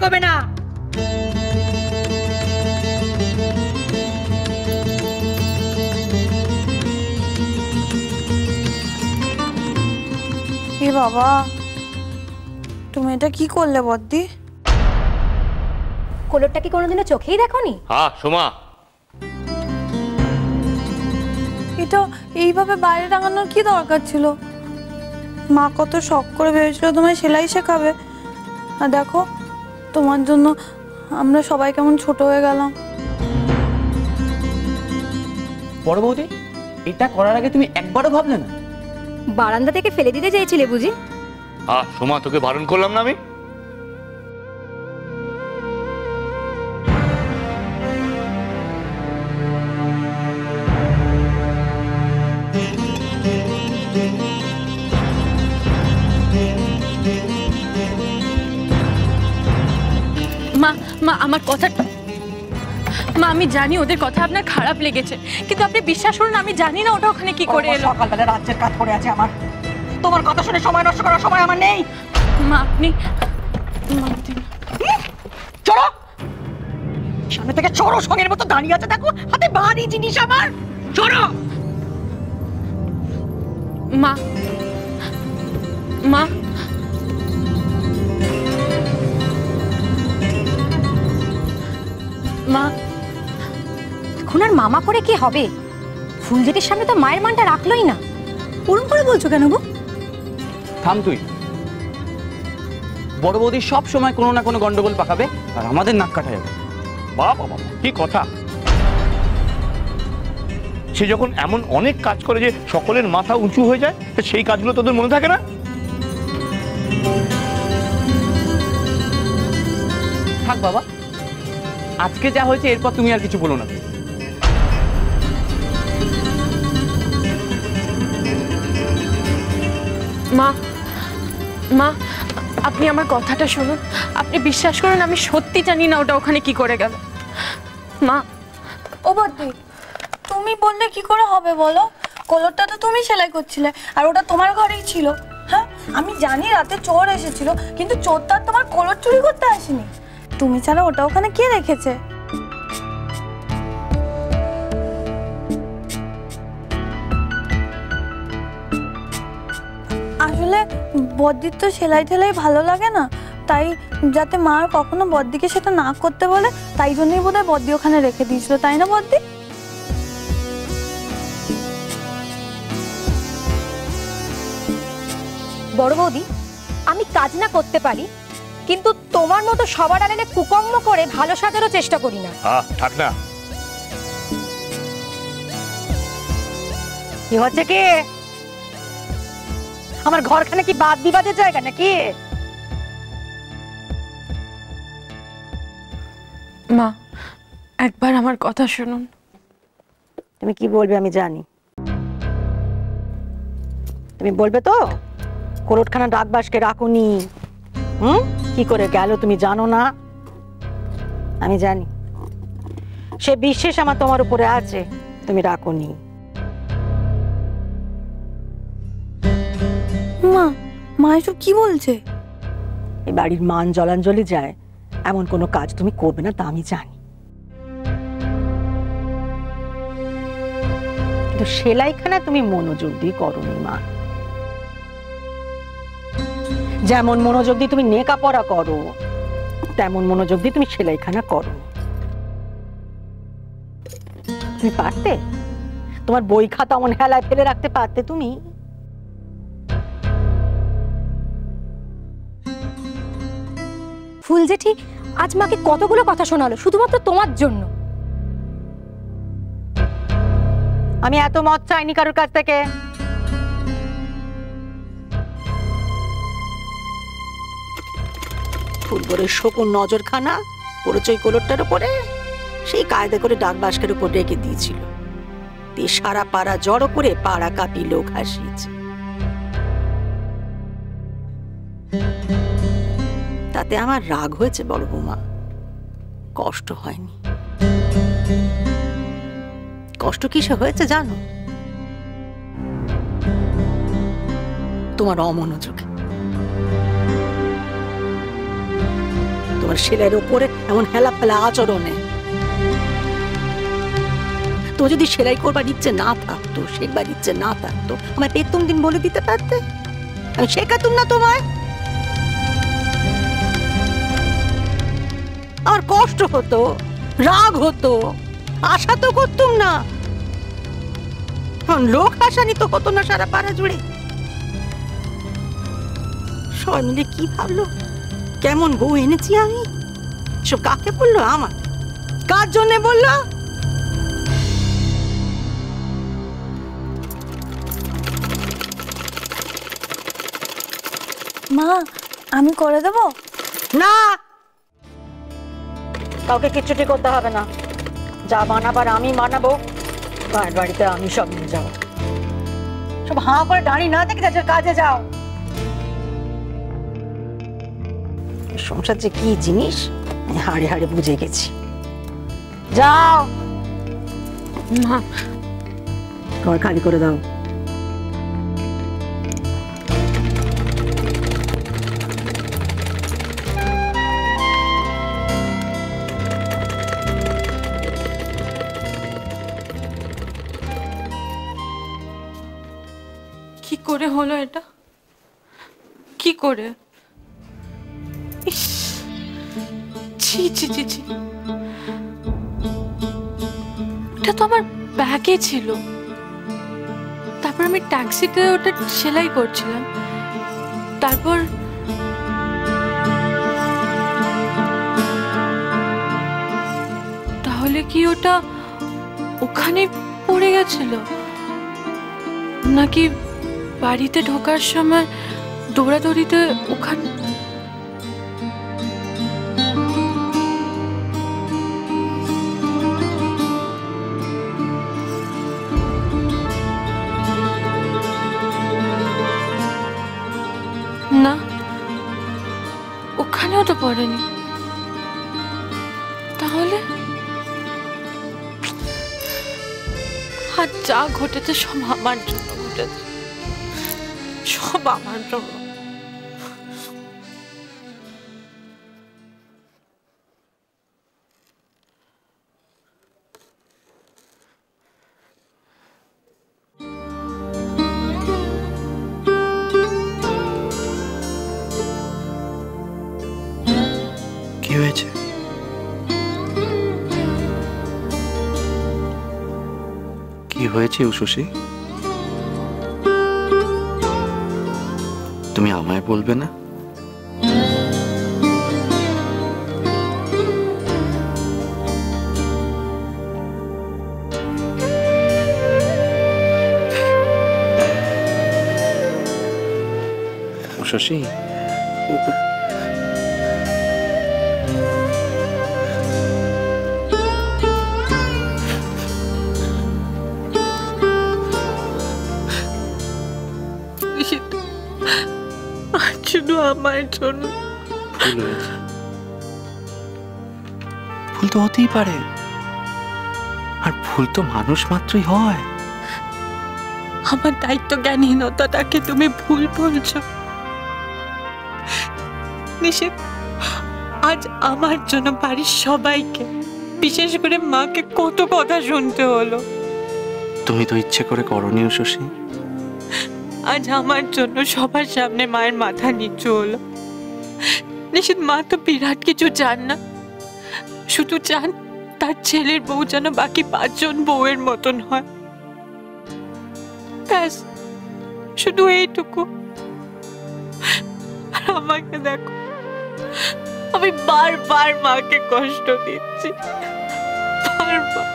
কমে না। এ বাবা, তুমি এটা কি করলে বদ্দি? কোলরটা কি কোনোদিনও চোখেই দেখোনি? হ্যাঁ সোমা, এটা এইভাবে বাইরে টাঙানোর কি দরকার ছিল? মা কত শখ করে ভেবেছিল তোমায় সেলাই শেখাবে, আর দেখো তোমার জন্য আমরা সবাই কেমন ছোট হয়ে গেলাম। বড় বৌদি, এটা করার আগে তুমি একবারও ভাবলে না? বারান্দা থেকে ফেলে দিতে চেয়েছিলে বুঝি? হ্যাঁ সোমা, তোকে বারণ করলাম না আমি? মা মা আমার কথাটা, মা আমি জানি ওদের কথা আপনার খারাপ লেগেছে, কিন্তু আপনি বিশ্বাস করুন আমি জানি না ওটা ওখানে কি করে এলো। সকালবেলা রাজ্যের কাজ পড়ে আছে আমার, তোমার কথা শুনে সময় নষ্ট করার সময় আমার নেই। মা আপনি চলো, সামনে থেকে চড়ো, সঙ্গের মতো দাঁড়িয়ে আছে দেখো, হাতে ভারী জিনিস আমার। চড়ো। মা মা মা এখন আর মামা করে কি হবে? ফুলজেটির সামনে তো মায়ের মানটা রাখলোই না। ওরম করে বলছো কেন গো? থাম তুই। বড় বৌদি সব সময় কোনো না কোনো গন্ডগোল পাকাবে আর আমাদের নাক কাটা যাবে। বাবা বাবা, কি কথা! সে যখন এমন অনেক কাজ করে যে সকলের মাথা উঁচু হয়ে যায়, সেই কাজগুলো তোদের মনে থাকে না? থাক বাবা, আজকে যা হয়েছে এরপর তুমি আর কিছু বলো না। মা মা আপনি আমার কথাটা শুনুন, আপনি বিশ্বাস করুন আমি সত্যি জানি না ওটা ওখানে কি করে গেল। মা ও বদ্দি, তুমি বললে কি করে হবে বলো? কলরটা তো তুমি সেলাই করছিলে, আর ওটা তোমার ঘরেই ছিল। হ্যাঁ, আমি জানি রাতে চোর এসেছিল, কিন্তু চোরটা আর তোমার কলর চুরি করতে আসেনি। তুমি ছাড়া ওটা ওখানে কে রেখেছে? আসলে বদ্দির তো সেলাই টেলাই ভালো লাগে না, তাই যাতে মা আর কখনো বদ্দিকে সেটা না করতে বলে, তাই জন্যই বোধহয় বদ্দি ওখানে রেখে দিয়েছিল, তাই না বদ্দি? বড় বৌদি, আমি কাজ না করতে পারি, কিন্তু তোমার মতো সবার আড়ালে কুকর্ম করে ভালো সাজারও চেষ্টা করি না। হ্যাঁ থাক না। কি হচ্ছে কি? আমার ঘরখানে কি বাদ বিবাদের জায়গা নাকি? মা একবার আমার কথা শুনুন। তুমি কি বলবে আমি জানি। তুমি বলবে তো কোরটখানা ডাকবাসকে রাখুনি, কি করে গেল তুমি জানো না? আমি জানি, সে বিশ্বাস আমার তোমার উপরে আছে, তুমি রাখুনি। মা মা এসব কি বলছে? এই বাড়ির মান জলাঞ্জলি যায় এমন কোনো কাজ তুমি করবে না, তা আমি জানি। কিন্তু সেলাইখানা তুমি মনোযোগ দিয়ে করোনি মা। যেমন মনোযোগ দিয়ে তুমি নেকাপড়া করো, তেমন মনোযোগ দিয়ে তুমি সেলাইখানা করো। তুমি পারতে? তোমার বই খাতা অমন হেলায় ফেলে রাখতে পারতে তুমি? ফুল জেঠি আজ মাকে কতগুলো কথা শোনালো শুধুমাত্র তোমার জন্য। আমি এত মত চাইনি কারোর কাছ থেকে। ফুলবরের শকুন নজরখানা পরিচয় কোলরটার উপরে সেই কায়দা করে ডাকবাসকের উপর রেখে দিয়েছিল, দিয়ে সারা পাড়া জড়ো করে পাড়া কাঁপি লোক হাসিয়েছে। তাতে আমার রাগ হয়েছে বড় বৌমা, কষ্ট হয়নি। কষ্ট কিসে হয়েছে জানো? তোমার অমনোযোগে। তোমার ছেলের ওপরে এমন হেলা ফেলা আচরণে। তো যদি সেলাই করবার ইচ্ছে না থাকতো, শেখবার ইচ্ছে না থাকতো, আমায় প্রথম দিন বলে দিতে পারতে, আমি শেখাতুম না তোমায়। আমার কষ্ট হতো, রাগ হতো, আশা তো করতুম না। লোক হাসানি তো হতো না সারা পাড়া জুড়ে। সবাই মিলে কি ভাবলো, কেমন বউ এনেছি আমি, সব কাকে বললো, আমার কার জন্য বললো? মা আমি করে দেবো? না, কাউকে কিচ্ছুটি করতে হবে না। যা বানাবার আমি বানাবো, বাড়িতে আমি সব নিয়ে যাবো। সব হাঁ করে দাঁড়িয়ে না দেখে যাচ্ছে, কাজে যাও। সংসার যে কি জিনিস আমি হাড়ে হাড়ে বুঝে গেছি। যাও, মা ঘর খালি করে দাও। কি করে হলো এটা? কি করে? ইস, ছি ছি ছি ছি, ওটা তো আমার ব্যাগে ছিল। তারপর আমি ট্যাক্সিতে ওটা সেলাই করছিলাম। তারপর তাহলে কি ওটা ওখানে পড়ে গেছিল, নাকি বাড়িতে ঢোকার সময় দৌড়াদৌড়িতে ওখানে? না, ওখানেও তো পড়েনি। তাহলে আর যা ঘটেছে সব আমার জন্য ঘটেছে, সব আমার জন্য। কি হয়েছে? কি হয়েছে উষসী? তুমি আমায় বলবে না? উষসী, শুধু আমার জন্য। ভুল হয়েছে। ভুল তো হতেই পারে, আর ভুল তো মানুষ মাত্রই হয়। আমার দায়িত্ব জ্ঞানহীনতাটাকে তুমি ভুল বলছো নিশিত। আজ আমার জন্য বাড়ির সবাইকে, বিশেষ করে মাকে কত কথা শুনতে হলো। তুমি তো ইচ্ছে করে করনি উষসী। আজ আমার জন্য সবার সামনে মায়ের মাথা নিচু হলো। নিশিত, মা তো বিরাট কিছু চান না, শুধু চান তার ছেলের বউ যেন বাকি 5 জন বউয়ের মতন হয়। ব্যাস, শুধু এইটুকু। আর আমাকে দেখো, আমি বারবার মাকে কষ্ট দিচ্ছি, বারবার।